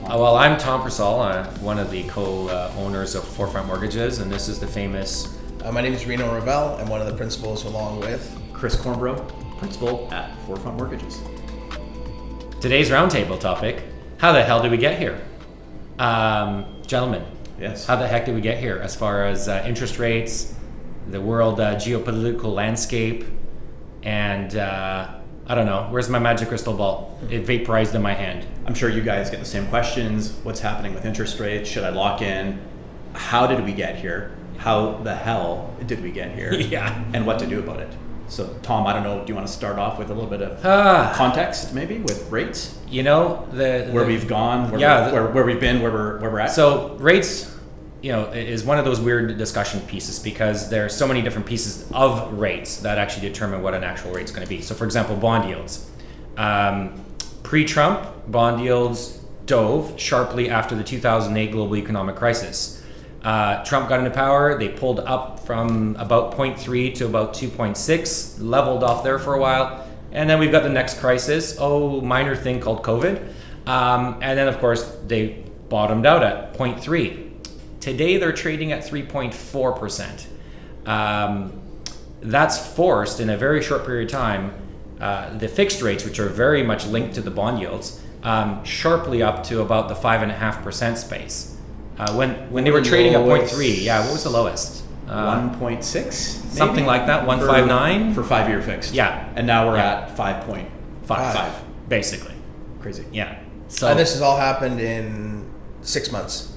Well, I'm Tom Prasol. I'm one of the co-owners of Forefront Mortgages, and this is the famous... My name is Rino Revel. I'm one of the principals along with... Chris Cornborough, principal at Forefront Mortgages. Today's roundtable topic, how the hell did we get here? Gentlemen, Yes. how the heck did we get here as far as interest rates, the world geopolitical landscape, and I don't know, where's my magic crystal ball? It vaporized in my hand. I'm sure you guys get the same questions. What's happening with interest rates? Should I lock in? How did we get here? How the hell did we get here? Yeah. And what to do about it? So, Tom, I don't know, do you want to start off with a little bit of context, maybe, with rates? You know, where we've gone, where we've been, where we're at? So, rates, you know, is one of those weird discussion pieces because there are so many different pieces of rates that actually determine what an actual rate is going to be. So, for example, bond yields. Pre-Trump, bond yields dove sharply after the 2008 global economic crisis. Trump got into power, they pulled up from about 0.3 to about 2.6, leveled off there for a while, and then we've got the next crisis, minor thing called COVID, and then of course they bottomed out at 0.3. Today they're trading at 3.4%. That's forced in a very short period of time the fixed rates, which are very much linked to the bond yields, sharply up to about the 5.5% space. When they were trading at 0.3, what was the lowest? 1.6? Something like that, 159? For 5-year fixed. Yeah. And now we're at 5.5. Basically. Crazy. Yeah. So And this has all happened in 6 months.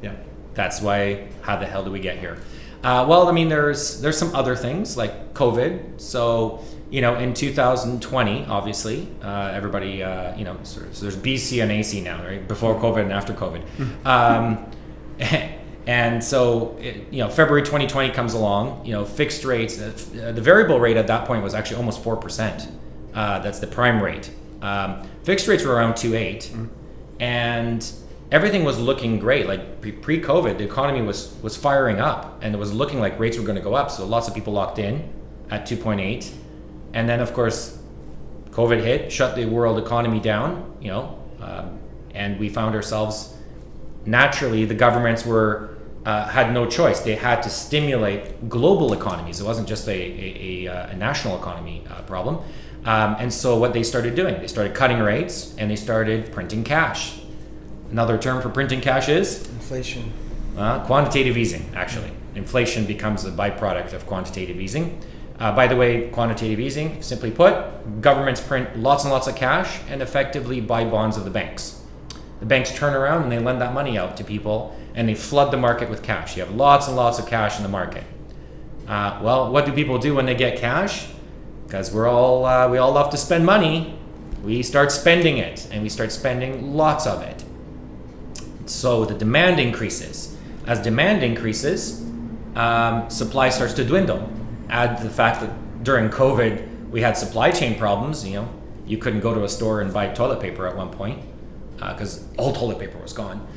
Yeah. That's why, how the hell did we get here? Well, I mean, there's some other things like COVID. So, you know, in 2020, obviously, everybody, so there's BC and AC now, right? Before COVID and after COVID. And so, February 2020 comes along, fixed rates, the variable rate at that point was actually almost 4%. That's the prime rate. Fixed rates were around 2.8, and everything was looking great. Like pre-COVID, the economy was firing up, and it was looking like rates were going to go up. So lots of people locked in at 2.8, and then of course, COVID hit, shut the world economy down. And we found ourselves naturally. The governments had no choice. They had to stimulate global economies. It wasn't just a national economy problem. And so what they started doing, they started cutting rates and they started printing cash. Another term for printing cash is? Inflation. Quantitative easing, actually. Inflation becomes a byproduct of quantitative easing. By the way, quantitative easing, simply put, governments print lots and lots of cash and effectively buy bonds of the banks. The banks turn around and they lend that money out to people and they flood the market with cash. You have lots and lots of cash in the market. Well, what do people do when they get cash? Because we all love to spend money. We start spending it, and we start spending lots of it. So the demand increases. As demand increases, supply starts to dwindle. Add the fact that during COVID, we had supply chain problems. You couldn't go to a store and buy toilet paper at one point because all toilet paper was gone.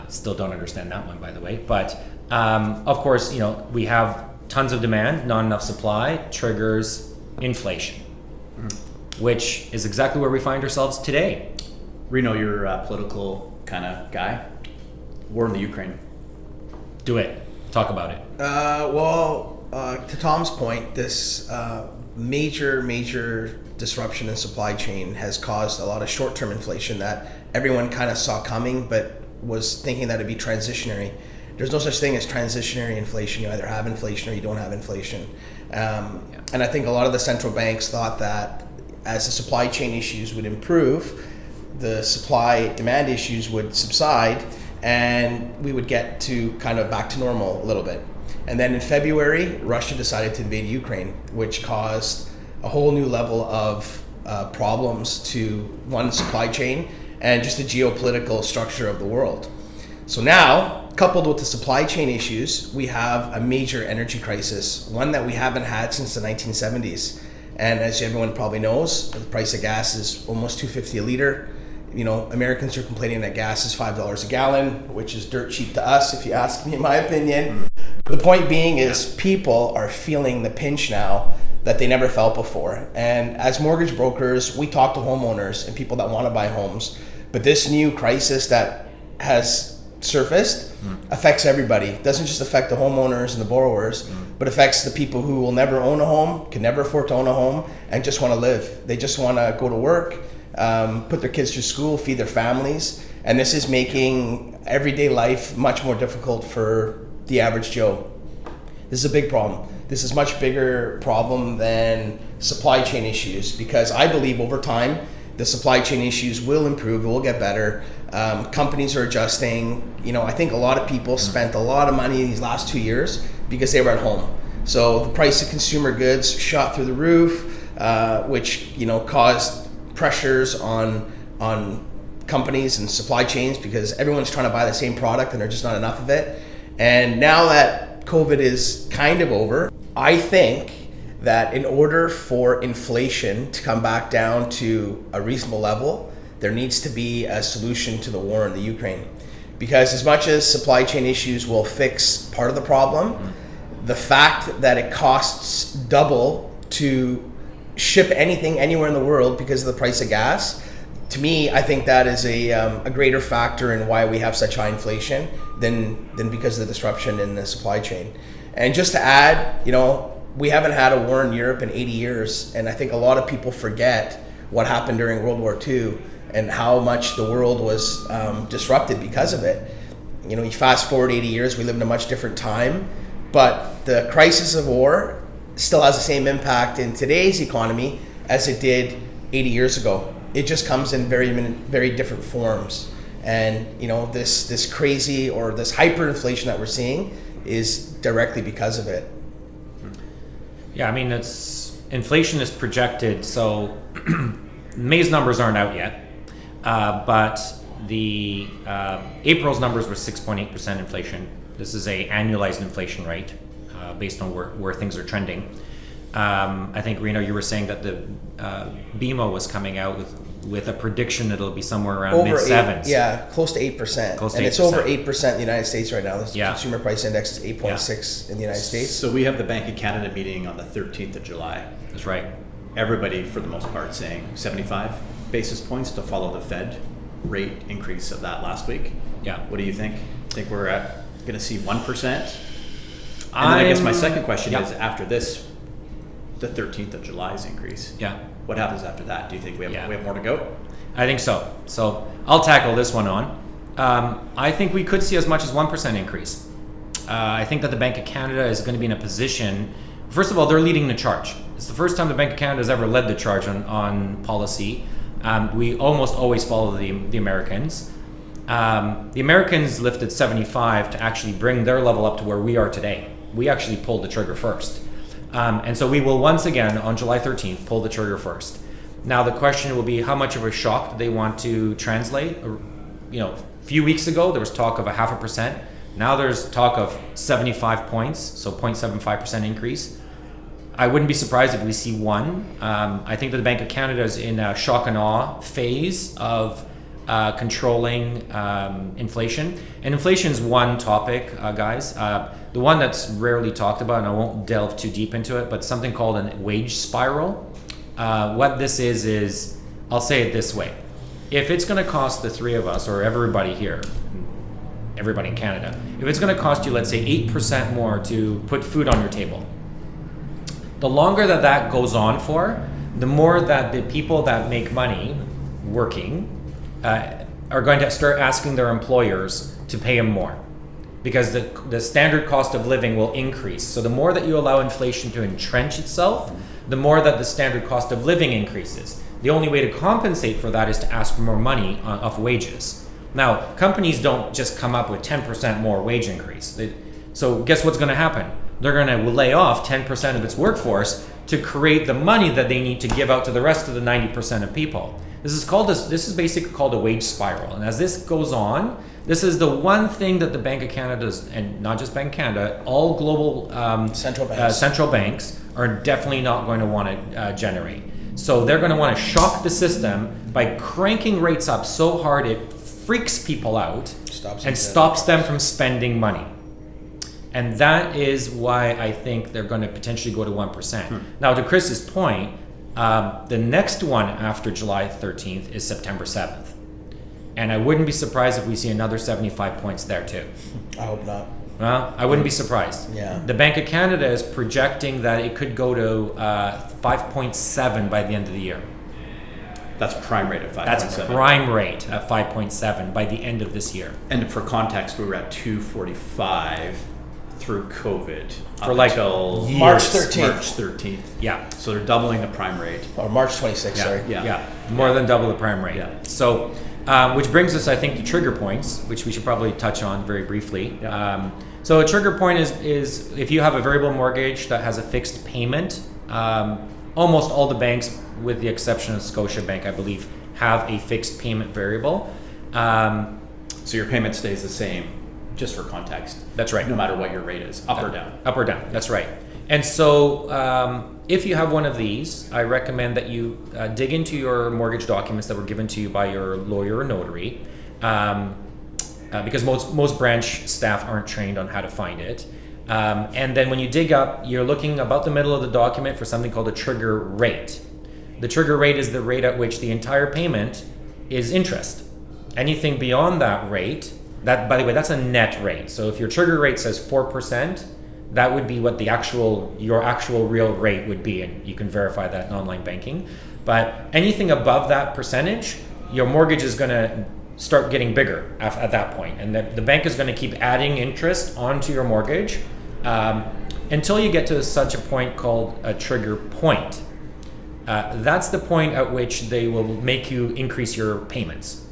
Still don't understand that one, by the way. But of course, we have tons of demand, not enough supply, triggers inflation, which is exactly where we find ourselves today. Reno, you're a political kind of guy. War in the Ukraine. Do it. Talk about it. To Tom's point, this major disruption in supply chain has caused a lot of short-term inflation that everyone kind of saw coming, but was thinking that it'd be transitionary. There's no such thing as transitionary inflation. You either have inflation or you don't have inflation. And I think a lot of the central banks thought that as the supply chain issues would improve, the supply-demand issues would subside, and we would get to kind of back to normal a little bit. And then in February, Russia decided to invade Ukraine, which caused a whole new level of problems to one supply chain and just the geopolitical structure of the world. So now, coupled with the supply chain issues, we have a major energy crisis, one that we haven't had since the 1970s. And as everyone probably knows, the price of gas is almost $2.50 a liter. Americans are complaining that gas is $5 a gallon, which is dirt cheap to us, if you ask me, in my opinion. The point being is people are feeling the pinch now that they never felt before. And as mortgage brokers, we talk to homeowners and people that want to buy homes. But this new crisis that has surfaced affects everybody. It doesn't just affect the homeowners and the borrowers, but affects the people who will never own a home, can never afford to own a home, and just want to live. They just want to go to work, put their kids through school, feed their families, and this is making everyday life much more difficult for the average Joe. This is a big problem. This is a much bigger problem than supply chain issues, because I believe over time the supply chain issues will improve, it will get better. Companies are adjusting. I think a lot of people spent a lot of money these last 2 years because they were at home. So the price of consumer goods shot through the roof, which caused pressures on companies and supply chains, because everyone's trying to buy the same product and there's just not enough of it. And now that COVID is kind of over, I think that in order for inflation to come back down to a reasonable level, there needs to be a solution to the war in the Ukraine. Because as much as supply chain issues will fix part of the problem, the fact that it costs double to ship anything anywhere in the world because of the price of gas, to me, I think that is a greater factor in why we have such high inflation than because of the disruption in the supply chain. And just to add, we haven't had a war in Europe in 80 years, and I think a lot of people forget what happened during World War II and how much the world was disrupted because of it. You fast forward 80 years, we live in a much different time, but the crisis of war still has the same impact in today's economy as it did 80 years ago. It just comes in very, very different forms. And this crazy or this hyperinflation that we're seeing is directly because of it. Yeah, inflation is projected, so May's numbers aren't out yet, but the April's numbers were 6.8% inflation. This is a annualized inflation rate based on where things are trending. I think, Rino, you were saying that the BMO was coming out with a prediction that it'll be somewhere around mid-sevens. Yeah, close to 8%. Close to and 8%. it's over 8% in the United States right now. The Yeah. consumer price index is 8.6 in the United States. So we have the Bank of Canada meeting on the 13th of July. That's right. Everybody, for the most part, saying 75 basis points to follow the Fed rate increase of that last week. Yeah. What do you think? Think we're going to see 1%? And then I guess my second question is, after this, the 13th of July's increase. Yeah. What happens after that? Do you think we have more to go? I think so. So I'll tackle this one on. I think we could see as much as 1% increase. I think that the Bank of Canada is going to be in a position. First of all, they're leading the charge. It's the first time the Bank of Canada has ever led the charge on policy. We almost always follow the Americans. The Americans lifted 75 to actually bring their level up to where we are today. We actually pulled the trigger first. And so we will once again, on July 13th, pull the trigger first. Now the question will be, how much of a shock do they want to translate? A few weeks ago, there was talk of 0.5%. Now there's talk of 75 points, so 0.75% increase. I wouldn't be surprised if we see one. I think that the Bank of Canada is in a shock and awe phase of controlling inflation. And inflation is one topic, guys. The one that's rarely talked about, and I won't delve too deep into it, but something called a wage spiral. What this is, I'll say it this way. If it's going to cost the three of us, or everybody here, everybody in Canada, if it's going to cost you, let's say, 8% more to put food on your table, the longer that goes on for, the more that the people that make money working are going to start asking their employers to pay them more, because the standard cost of living will increase. So the more that you allow inflation to entrench itself, the more that the standard cost of living increases. The only way to compensate for that is to ask for more money off wages. Now, companies don't just come up with 10% more wage increase. So guess what's going to happen? They're going to lay off 10% of its workforce to create the money that they need to give out to the rest of the 90% of people. This is basically called a wage spiral. And as this goes on, this is the one thing that the Bank of Canada does, and not just Bank of Canada, all global central banks are definitely not going to want to generate. So they're going to want to shock the system by cranking rates up so hard it freaks people out and stops them from spending money. And that is why I think they're going to potentially go to 1%. Now, to Chris's point, the next one after July 13th is September 7th. And I wouldn't be surprised if we see another 75 points there too. I hope not. Well, I wouldn't be surprised. Yeah. The Bank of Canada is projecting that it could go to 5.7 by the end of the year. That's prime rate at 5.7. That's prime rate at 5.7 by the end of this year. And for context, we were at 245 through COVID For like until years. March 13th. March 13th. Yeah. So they're doubling the prime rate. Or March 26th, sorry. Yeah. More than double the prime rate. Yeah. So, which brings us, I think, to trigger points, which we should probably touch on very briefly. Yeah. So a trigger point is if you have a variable mortgage that has a fixed payment. Almost all the banks, with the exception of Scotiabank, I believe, have a fixed payment variable. So your payment stays the same, just for context. That's right. No matter what your rate is, up or down. Up or down, that's right. And so if you have one of these, I recommend that you dig into your mortgage documents that were given to you by your lawyer or notary, because most branch staff aren't trained on how to find it. And then when you dig up, you're looking about the middle of the document for something called a trigger rate. The trigger rate is the rate at which the entire payment is interest. Anything beyond that rate, that, by the way, that's a net rate. So if your trigger rate says 4%, that would be what your actual real rate would be, and you can verify that in online banking. But anything above that percentage, your mortgage is going to start getting bigger at that point, and the bank is going to keep adding interest onto your mortgage until you get to such a point called a trigger point. That's the point at which they will make you increase your payments.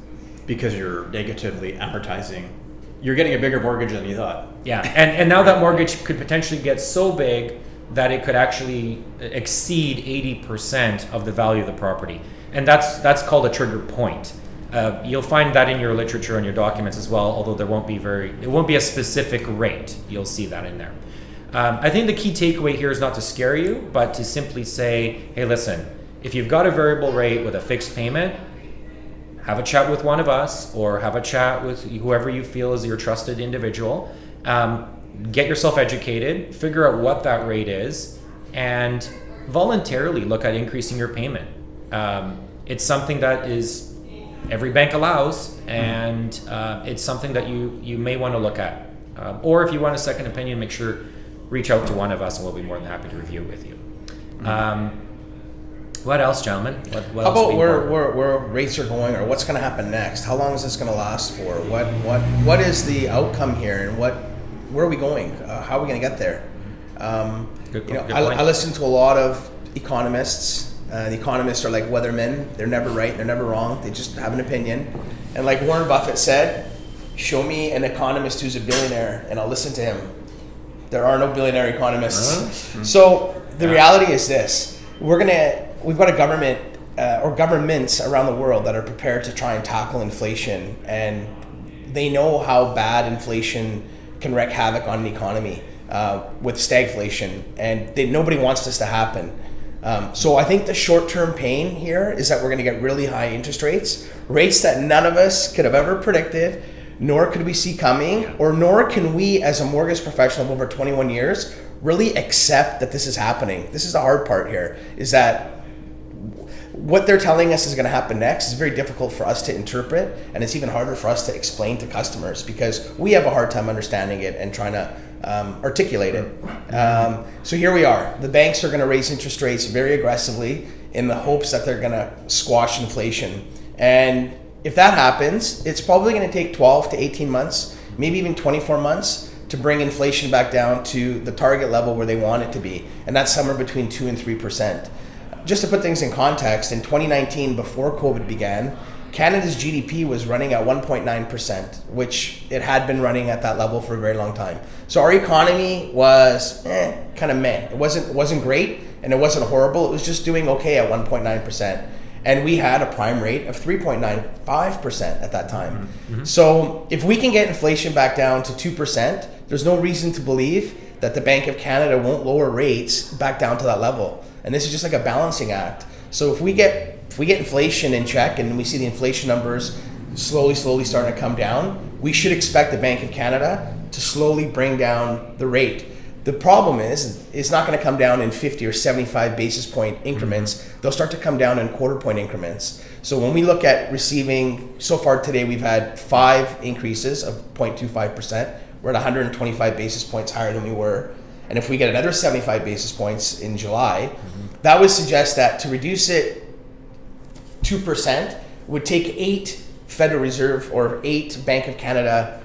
Because you're negatively amortizing. You're getting a bigger mortgage than you thought. Yeah, and now that mortgage could potentially get so big that it could actually exceed 80% of the value of the property. And that's called a trigger point. You'll find that in your literature and your documents as well, although it won't be a specific rate. You'll see that in there. I think the key takeaway here is not to scare you, but to simply say, hey, listen, if you've got a variable rate with a fixed payment, have a chat with one of us, or have a chat with whoever you feel is your trusted individual. Get yourself educated, figure out what that rate is, and voluntarily look at increasing your payment. It's something that is every bank allows, and it's something that you may want to look at. Or if you want a second opinion, make sure reach out to one of us, and we'll be more than happy to review it with you. What else, gentlemen? What How else about where rates are going, or what's going to happen next? How long is this going to last for? What is the outcome here, and where are we going? How are we going to get there? Good point. I listen to a lot of economists. The economists are like weathermen. They're never right. They're never wrong. They just have an opinion. And like Warren Buffett said, show me an economist who's a billionaire, and I'll listen to him. There are no billionaire economists. So the reality is this: we've got a government or governments around the world that are prepared to try and tackle inflation, and they know how bad inflation can wreak havoc on an economy with stagflation, and nobody wants this to happen. So I think the short-term pain here is that we're going to get really high interest rates that none of us could have ever predicted, nor could we see coming, or nor can we, as a mortgage professional of over 21 years, really accept that this is happening. This is the hard part here, is that what they're telling us is going to happen next is very difficult for us to interpret, and it's even harder for us to explain to customers because we have a hard time understanding it and trying to articulate it. So here we are. The banks are going to raise interest rates very aggressively in the hopes that they're going to squash inflation. And if that happens, it's probably going to take 12 to 18 months, maybe even 24 months to bring inflation back down to the target level where they want it to be. And that's somewhere between 2 and 3%. Just to put things in context, in 2019, before COVID began, Canada's GDP was running at 1.9%, which it had been running at that level for a very long time. So our economy was kind of meh. It wasn't great and it wasn't horrible. It was just doing okay at 1.9%. And we had a prime rate of 3.95% at that time. Mm-hmm. So if we can get inflation back down to 2%, there's no reason to believe that the Bank of Canada won't lower rates back down to that level. And this is just like a balancing act. So if we get inflation in check and we see the inflation numbers slowly starting to come down, we should expect the Bank of Canada to slowly bring down the rate. The problem is it's not going to come down in 50 or 75 basis point increments. They'll start to come down in quarter point increments. So when we look at receiving, so far today we've had 5 increases of 0.25%. We're at 125 basis points higher than we were. And if we get another 75 basis points in July, that would suggest that to reduce it 2% would take 8 Federal Reserve or 8 Bank of Canada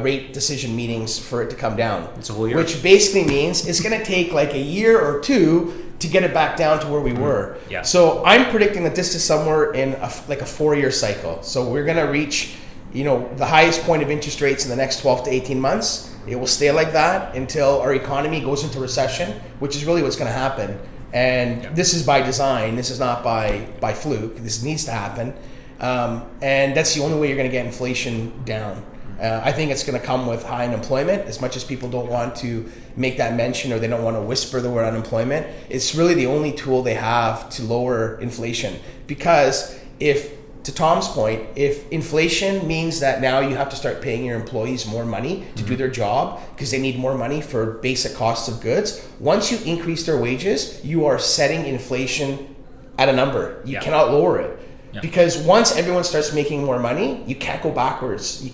rate decision meetings for it to come down. It's a whole year. Which basically means it's going to take like a year or 2 to get it back down to where we were. Yeah. So I'm predicting that this is somewhere in a 4-year cycle. So we're going to reach, the highest point of interest rates in the next 12 to 18 months. It will stay like that until our economy goes into recession, which is really what's going to happen. And this is by design. This is not by fluke. This needs to happen. And that's the only way you're going to get inflation down. I think it's going to come with high unemployment. As much as people don't want to make that mention or they don't want to whisper the word unemployment, it's really the only tool they have to lower inflation. Because to Tom's point, if inflation means that now you have to start paying your employees more money to do their job because they need more money for basic costs of goods, once you increase their wages, you are setting inflation at a number. You cannot lower it. Yeah. Because once everyone starts making more money, you can't go backwards.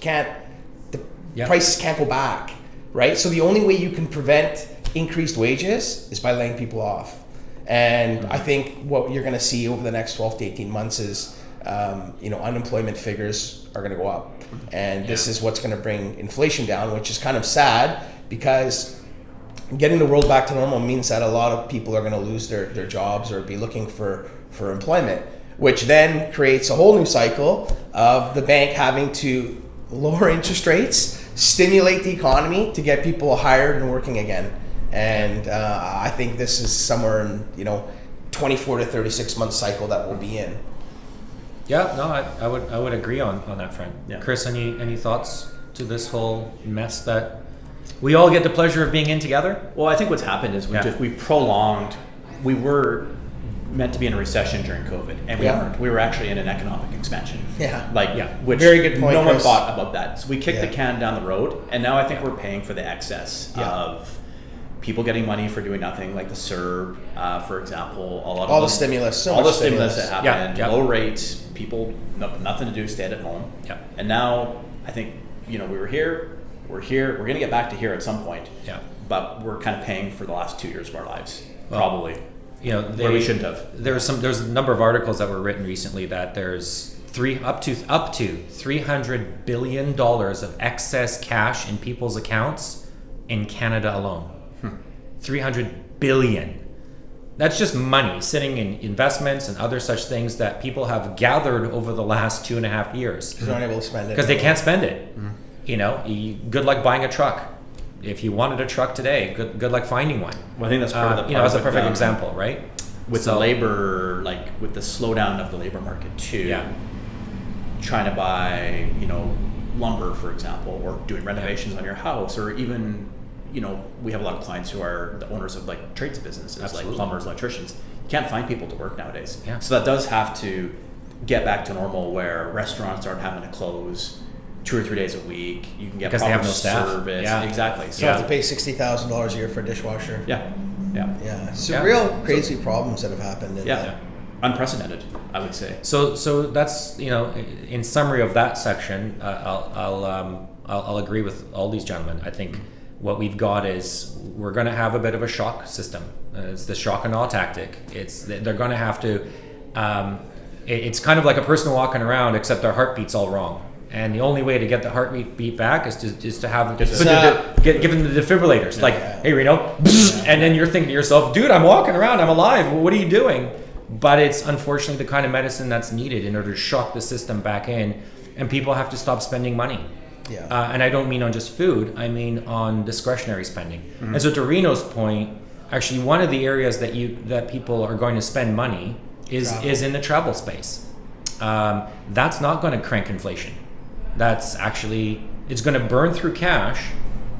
Prices can't go back, right? So the only way you can prevent increased wages is by laying people off. And I think what you're going to see over the next 12 to 18 months is, unemployment figures are going to go up. And this is what's going to bring inflation down, which is kind of sad because getting the world back to normal means that a lot of people are going to lose their jobs or be looking for employment, which then creates a whole new cycle of the bank having to lower interest rates, stimulate the economy to get people hired and working again. And I think this is somewhere in 24 to 36 month cycle that we'll be in. Yeah, no, I would agree on that front. Yeah. Chris, any thoughts to this whole mess that we all get the pleasure of being in together? Well, I think what's happened is we've prolonged. We were meant to be in a recession during COVID, and we weren't. We were actually in an economic expansion. Which very good point. No one Chris. thought about that. So we kicked the can down the road, and now I think we're paying for the excess of people getting money for doing nothing, like the CERB, for example. All the stimulus that happened, Yeah. low rates, people nothing to do, stayed at home. Yeah. And now I think we were here. We're here. We're going to get back to here at some point. Yeah. But we're kind of paying for the last 2 years of our lives, probably. Where we shouldn't have. There's a number of articles that were written recently that there's up to $300 billion of excess cash in people's accounts in Canada alone. 300 billion. That's just money sitting in investments and other such things that people have gathered over the last 2.5 years. Because they're not able to spend it. Because they can't spend it. Good luck buying a truck. If you wanted a truck today, good luck finding one. Well, I think that's part of the that's a perfect example, right? With the labor, with the slowdown of the labor market too. Trying to buy, lumber, for example, or doing renovations on your house, or even, we have a lot of clients who are the owners of trades businesses, like plumbers, electricians. You can't find people to work nowadays. Yeah. So that does have to get back to normal, where restaurants aren't having to close 2 or 3 days a week. You can get because they have no staff. Service. Yeah. Exactly. So you have to pay $60,000 a year for a dishwasher. Yeah. So real crazy problems that have happened. Unprecedented, I would say. So that's in summary of that section, I'll agree with all these gentlemen. I think what we've got is we're going to have a bit of a shock system. It's the shock and awe tactic. They're going to have to. It's kind of like a person walking around, except their heartbeat's all wrong. And the only way to get the heartbeat back is to have give them the defibrillators. Hey Reno, and then you're thinking to yourself, dude, I'm walking around, I'm alive. What are you doing? But it's unfortunately the kind of medicine that's needed in order to shock the system back in, and people have to stop spending money. And I don't mean on just food, I mean on discretionary spending. And so to Reno's point, actually one of the areas that people are going to spend money is in the travel space. That's not going to crank inflation. That's actually, it's going to burn through cash,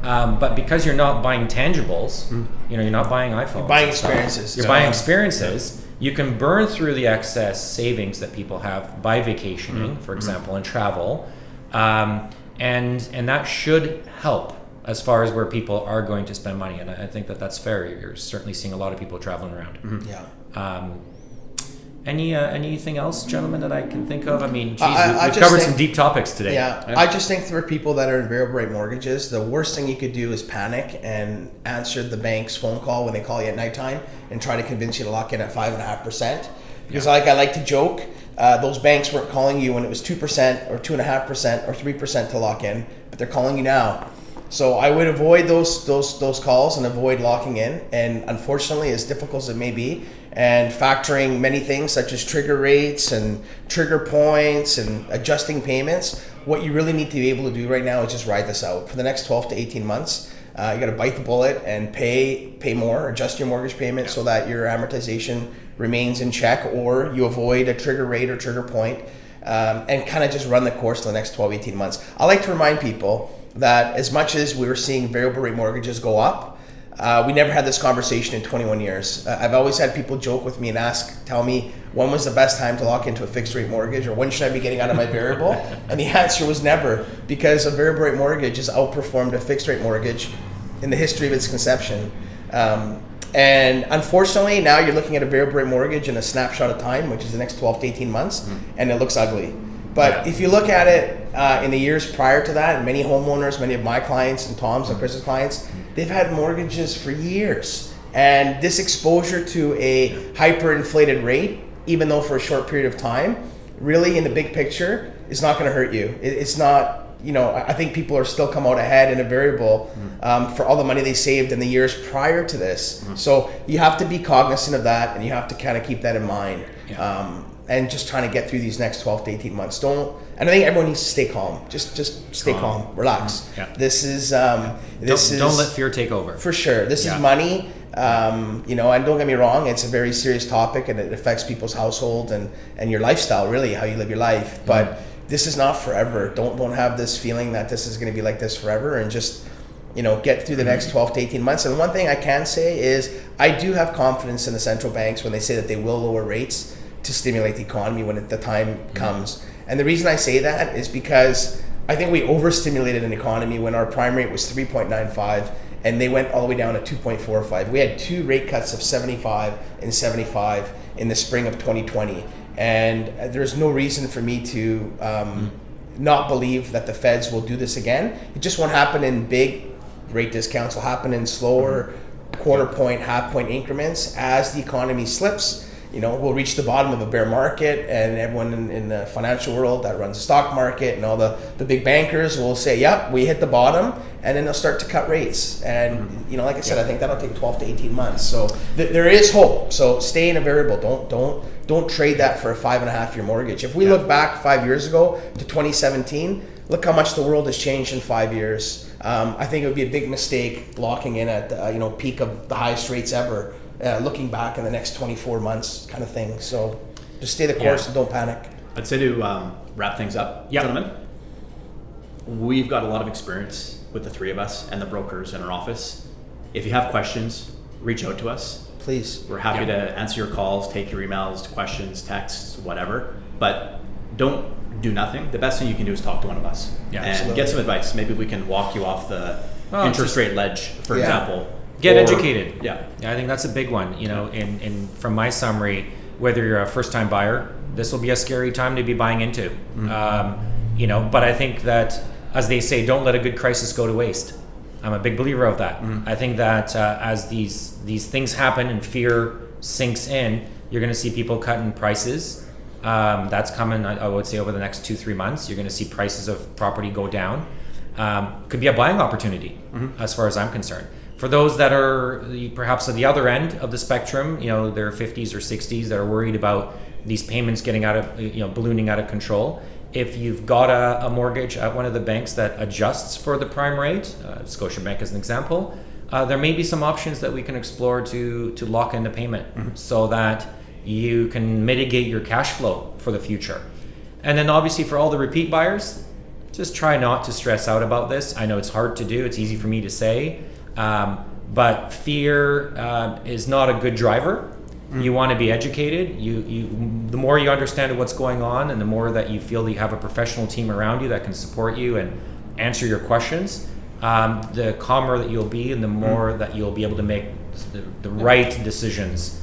but because you're not buying tangibles, you're not buying iPhones. You're buying experiences. You're buying experiences. You can burn through the excess savings that people have by vacationing, for example, and travel, and that should help as far as where people are going to spend money, and I think that that's fair. You're certainly seeing a lot of people traveling around. Yeah. Anything else, gentlemen, that I can think of? I mean, geez, I we've just covered think- some deep topics today. Yeah, I just think for people that are in variable rate mortgages, the worst thing you could do is panic and answer the bank's phone call when they call you at nighttime and try to convince you to lock in at 5.5%. Because I like to joke, those banks weren't calling you when it was 2% or 2.5% or 3% to lock in, but they're calling you now. So I would avoid those calls and avoid locking in. And unfortunately, as difficult as it may be, and factoring many things such as trigger rates and trigger points and adjusting payments, what you really need to be able to do right now is just ride this out for the next 12 to 18 months. You got to bite the bullet and pay more, adjust your mortgage payment so that your amortization remains in check, or you avoid a trigger rate or trigger point, and kind of just run the course for the next 12, 18 months. I like to remind people that as much as we were seeing variable rate mortgages go up, we never had this conversation in 21 years. I've always had people joke with me and tell me, when was the best time to lock into a fixed rate mortgage, or when should I be getting out of my variable? And the answer was never, because a variable rate mortgage has outperformed a fixed rate mortgage in the history of its conception. And unfortunately, now you're looking at a variable rate mortgage in a snapshot of time, which is the next 12 to 18 months, and it looks ugly. But if you look at it in the years prior to that, and many homeowners, many of my clients and Tom's and Chris's clients, they've had mortgages for years. And this exposure to a hyperinflated rate, even though for a short period of time, really in the big picture is not going to hurt you. It's not, I think people are still come out ahead in a variable for all the money they saved in the years prior to this. So you have to be cognizant of that, and you have to kind of keep that in mind. And just trying to get through these next 12 to 18 months. And I think everyone needs to stay calm. Just stay calm, relax. This is Don't let fear take over. For sure. This is money. And don't get me wrong, it's a very serious topic, and it affects people's household and your lifestyle, really, how you live your life. But this is not forever. Don't have this feeling that this is going to be like this forever, and just get through the next 12 to 18 months. And one thing I can say is I do have confidence in the central banks when they say that they will lower rates to stimulate the economy when the time comes. And the reason I say that is because I think we overstimulated an economy when our prime rate was 3.95 and they went all the way down to 2.45. We had two rate cuts of 75 and 75 in the spring of 2020. And there's no reason for me to not believe that the feds will do this again. It just won't happen in big rate discounts. It'll happen in slower quarter point, half point increments as the economy slips. We'll reach the bottom of a bear market, and everyone in the financial world that runs the stock market and all the big bankers will say, yep, we hit the bottom, and then they'll start to cut rates. And, like I said, I think that'll take 12 to 18 months. So there is hope. So stay in a variable. Don't trade that for a 5.5-year mortgage. If we look back 5 years ago to 2017, look how much the world has changed in 5 years. I think it would be a big mistake locking in at the peak of the highest rates ever. Looking back in the next 24 months kind of thing. So just stay the course and don't panic. I'd say to wrap things up, gentlemen, we've got a lot of experience with the three of us and the brokers in our office. If you have questions, reach out to us. Please. We're happy to answer your calls, take your emails, questions, texts, whatever. But don't do nothing. The best thing you can do is talk to one of us and absolutely. get some advice. Maybe we can walk you off the interest rate ledge, for example. Get educated. Yeah, I think that's a big one. In from my summary, whether you're a first-time buyer, this will be a scary time to be buying into. But I think that, as they say, don't let a good crisis go to waste. I'm a big believer of that. I think that as these things happen and fear sinks in, you're going to see people cutting prices. That's coming, I would say, over the next 2-3 months. You're going to see prices of property go down. Could be a buying opportunity, as far as I'm concerned. For those that are perhaps at the other end of the spectrum, their 50s or 60s, that are worried about these payments getting ballooning out of control. If you've got a mortgage at one of the banks that adjusts for the prime rate, Scotiabank as an example, there may be some options that we can explore to lock in the payment so that you can mitigate your cash flow for the future. And then obviously for all the repeat buyers, just try not to stress out about this. I know it's hard to do. It's easy for me to say. But fear is not a good driver. You want to be educated. The more you understand what's going on, and the more that you feel that you have a professional team around you that can support you and answer your questions, the calmer that you'll be, and the more that you'll be able to make the right decisions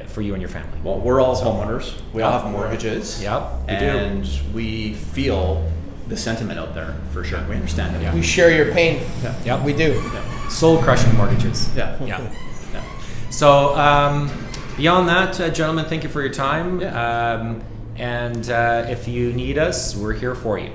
for you and your family. Well, we're all homeowners. We all have mortgages. Yep, we do. And we feel the sentiment out there for sure. We understand it. Yeah. We share your pain. Yep. We do. Yeah. Soul crushing mortgages. Yeah. Yeah. Yeah. So beyond that, gentlemen, thank you for your time. Yeah. And if you need us, we're here for you.